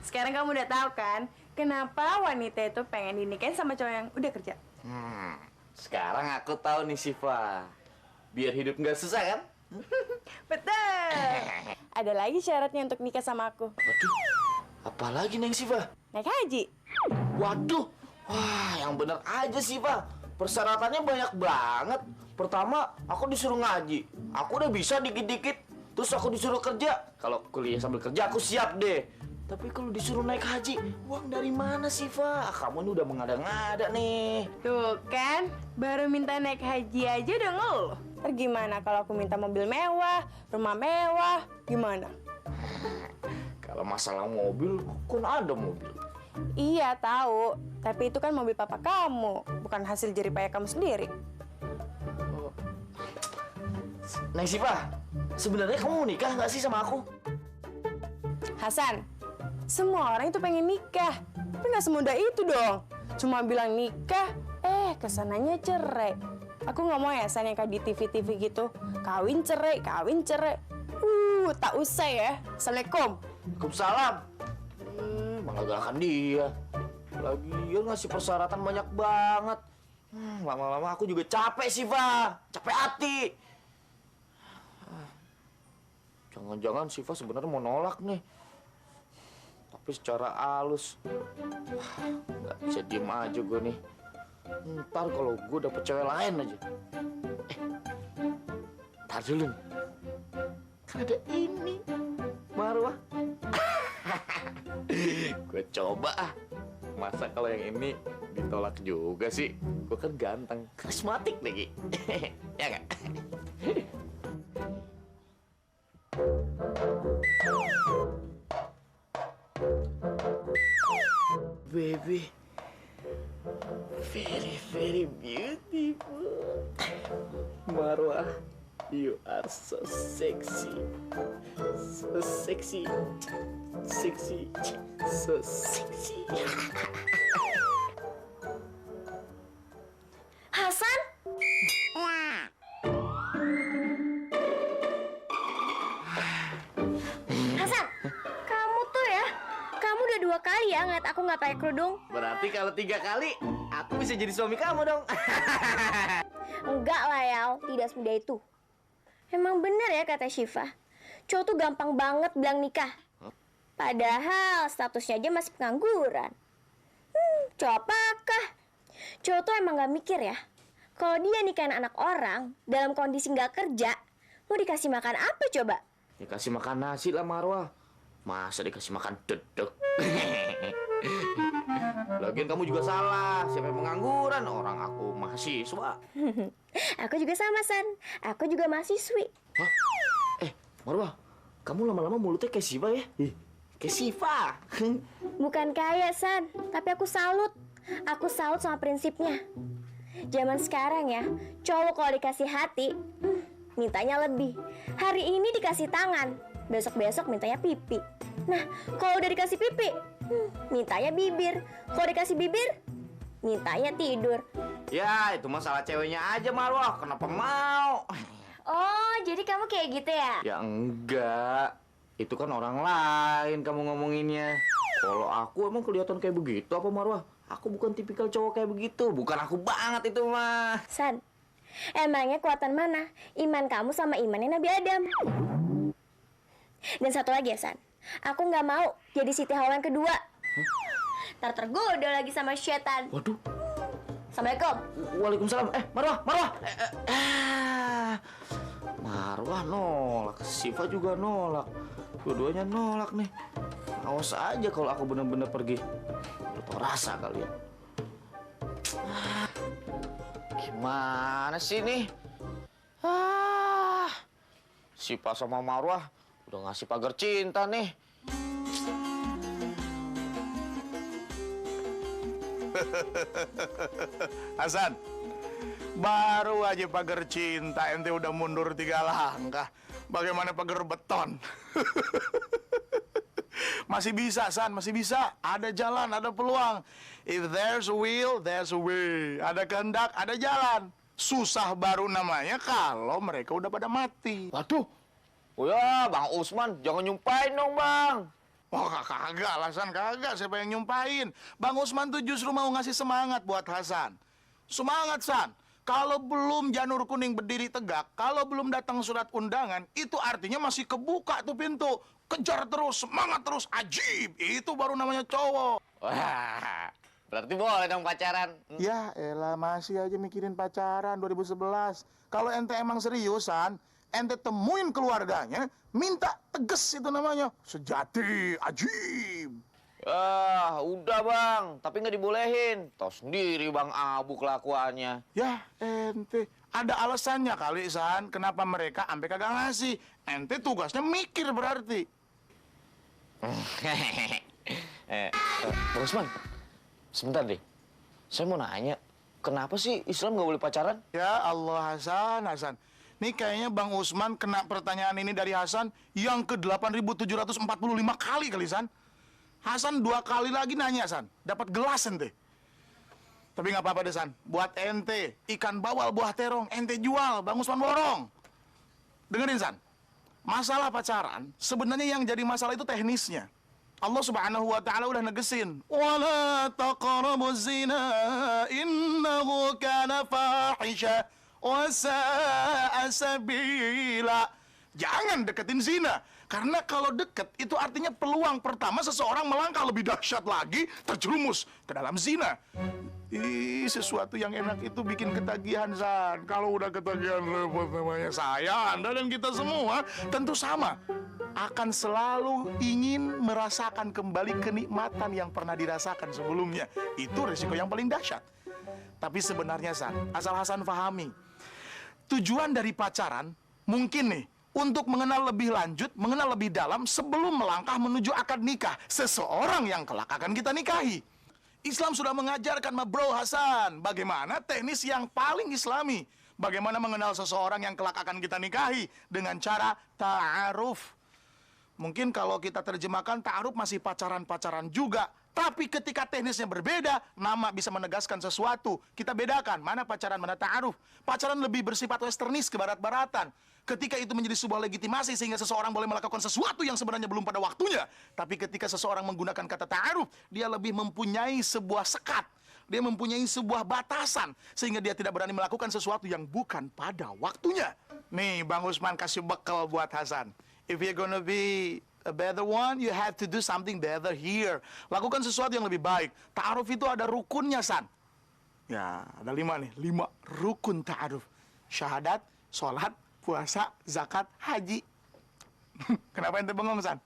Sekarang kamu udah tahu kan kenapa wanita itu pengen dinikahin sama cowok yang udah kerja? Sekarang aku tahu nih Siva. Biar hidup nggak susah kan? Betul. Ada lagi syaratnya untuk nikah sama aku. Waduh, apalagi Neng Siva? Naik haji. Waduh, wah yang bener aja Siva. Persyaratannya banyak banget. Pertama, aku disuruh ngaji. Aku udah bisa dikit-dikit. Terus aku disuruh kerja. Kalau kuliah sambil kerja aku siap deh. Tapi kalau disuruh naik haji, uang dari mana Siva? Kamu ini udah mengada-ngada nih. Tuh kan, baru minta naik haji aja udah ngeluh. Ntar gimana kalau aku minta mobil mewah, rumah mewah, gimana? Kalau masalah mobil, kan ada mobil. Iya tahu, tapi itu kan mobil papa kamu, bukan hasil jeripaya kamu sendiri. Neng Siva, sebenarnya kamu mau nikah nggak sih sama aku? Hasan, semua orang itu pengen nikah, tapi nggak semudah itu dong. Cuma bilang nikah, kesananya cerai. Aku nggak mau ya San yang kayak di TV-TV gitu, kawin cerai, kawin cerai. Tak usah ya. Assalamualaikum. Waalaikumsalam. Menggagalkan dia. Lagian ngasih persyaratan banyak banget. Lama-lama aku juga capek sih, Siva. Capek hati. Jangan-jangan Siva sebenarnya mau nolak nih. Tapi secara halus. Nggak bisa diem aja gue nih. Ntar kalau gue dapet cewek lain aja. Ntar dulu nih. Kan ada ini. Marwah. Gue coba ah. Masa kalau yang ini ditolak juga sih? Gue kan ganteng, karismatik lagi. Ya nggak? Baby, very, very beautiful. Marwah, you are so sexy. So sexy. Sexy. So sexy. Hasan? Hasan, kamu tuh ya, kamu udah 2 kali ya ngeliat aku nggak pakai kerudung. Berarti kalau 3 kali, aku bisa jadi suami kamu dong. Enggak lah ya, tidak semudah itu. Emang bener ya kata Syifa, cowok tuh gampang banget bilang nikah. Padahal statusnya aja masih pengangguran. Cowok apakah? Cowok tuh emang gak mikir ya. Kalau dia nikahin anak orang dalam kondisi gak kerja, mau dikasih makan apa coba? Dikasih makan nasi lah Marwah. Masa dikasih makan dedek? Lagian kamu juga salah. Siapa yang pengangguran? Orang aku mahasiswa. Aku juga sama, San. Aku juga mahasiswi. Hah? Marwah, kamu lama-lama mulutnya kayak Siva ya? Kayak Siva. Bukan kaya, San. Tapi aku salut. Aku salut sama prinsipnya. Zaman sekarang ya, cowok kalau dikasih hati, mintanya lebih. Hari ini dikasih tangan, besok-besok mintanya pipi. Nah, kalau udah dikasih pipi, mintanya bibir. Kalau dikasih bibir, mintanya tidur. Ya, itu masalah ceweknya aja Marwah. Kenapa mau? Oh, jadi kamu kayak gitu ya? Ya enggak. Itu kan orang lain kamu ngomonginnya. Kalau aku emang kelihatan kayak begitu apa Marwah? Aku bukan tipikal cowok kayak begitu. Bukan aku banget itu mah. San, emangnya kuatan mana? Iman kamu sama imannya Nabi Adam. Dan satu lagi ya, San. Aku nggak mau jadi Siti Hawa yang kedua. Ntar tergoda lagi sama setan. Waduh. Assalamualaikum. Waalaikumsalam. Marwah. Marwah nolak. Siva juga nolak. Dua-duanya nolak nih. Awas aja kalau aku benar-benar pergi. Udah tau rasa kali ya. Gimana sih nih? Siva sama Marwah udah ngasih pagar cinta nih. Hasan, baru aja pagar cinta ente udah mundur 3 langkah. Bagaimana pagar beton? Masih bisa, San, masih bisa. Ada jalan, ada peluang. If there's a will, there's a way. Ada kehendak, ada jalan. Susah baru namanya kalau mereka udah pada mati. Waduh. Oh ya, Bang Usman, jangan nyumpain dong, Bang. Wah, kagak, Hasan, kagak. Siapa yang nyumpahin? Bang Usman tuh justru mau ngasih semangat buat Hasan. Semangat, San. Kalau belum janur kuning berdiri tegak, kalau belum datang surat undangan, itu artinya masih kebuka tuh pintu. Kejar terus, semangat terus, ajib. Itu baru namanya cowok. Wah, berarti boleh dong pacaran. Ya elah, masih aja mikirin pacaran 2011. Kalau ente emang seriusan, ente temuin keluarganya, minta tegas itu namanya. Sejati, ajib. Udah bang, tapi nggak dibolehin. Tahu sendiri bang Abu kelakuannya. Ya ente, ada alasannya kali, San. Kenapa mereka sampai kagak ngasih? Ente tugasnya mikir berarti. Bang Usman, sebentar deh. Saya mau nanya, kenapa sih Islam nggak boleh pacaran? Ya Allah, Hasan, Hasan. Nih kayaknya Bang Usman kena pertanyaan ini dari Hasan yang ke 8.745 kali kali, San. Hasan 2 kali lagi nanya, San. Dapat gelas ente. Tapi nggak apa-apa deh, San. Buat ente, ikan bawal buah terong, ente jual, Bang Usman borong. Dengerin, San. Masalah pacaran, sebenarnya yang jadi masalah itu teknisnya. Allah Subhanahu wa taala udah negesin, "Wala taqrabuz zina innahu kana fahisha wa sa'a sabila." Jangan deketin zina, karena kalau deket itu artinya peluang pertama seseorang melangkah lebih dahsyat lagi terjerumus ke dalam zina. Ih, sesuatu yang enak itu bikin ketagihan, San. Kalau udah ketagihan repot namanya. Saya, Anda, dan kita semua tentu sama. Akan selalu ingin merasakan kembali kenikmatan yang pernah dirasakan sebelumnya. Itu resiko yang paling dahsyat. Tapi sebenarnya, San, asal Hasan pahami, tujuan dari pacaran mungkin nih untuk mengenal lebih lanjut, mengenal lebih dalam sebelum melangkah menuju akad nikah seseorang yang kelak akan kita nikahi. Islam sudah mengajarkan, ma bro Hasan, bagaimana teknis yang paling islami. Bagaimana mengenal seseorang yang kelak akan kita nikahi dengan cara ta'aruf. Mungkin kalau kita terjemahkan ta'aruf masih pacaran-pacaran juga. Tapi ketika teknisnya berbeda, nama bisa menegaskan sesuatu. Kita bedakan mana pacaran, mana ta'aruf. Pacaran lebih bersifat westernis ke barat-baratan. Ketika itu menjadi sebuah legitimasi sehingga seseorang boleh melakukan sesuatu yang sebenarnya belum pada waktunya. Tapi ketika seseorang menggunakan kata ta'aruf, dia lebih mempunyai sebuah sekat. Dia mempunyai sebuah batasan sehingga dia tidak berani melakukan sesuatu yang bukan pada waktunya. Nih, Bang Usman kasih bekal buat Hasan. If you're gonna be a better one, you have to do something better here. Lakukan sesuatu yang lebih baik. Ta'aruf itu ada rukunnya, San. Ya, ada 5 nih. 5 rukun ta'aruf. Syahadat, sholat, puasa, zakat, haji. Kenapa ente bengong, San?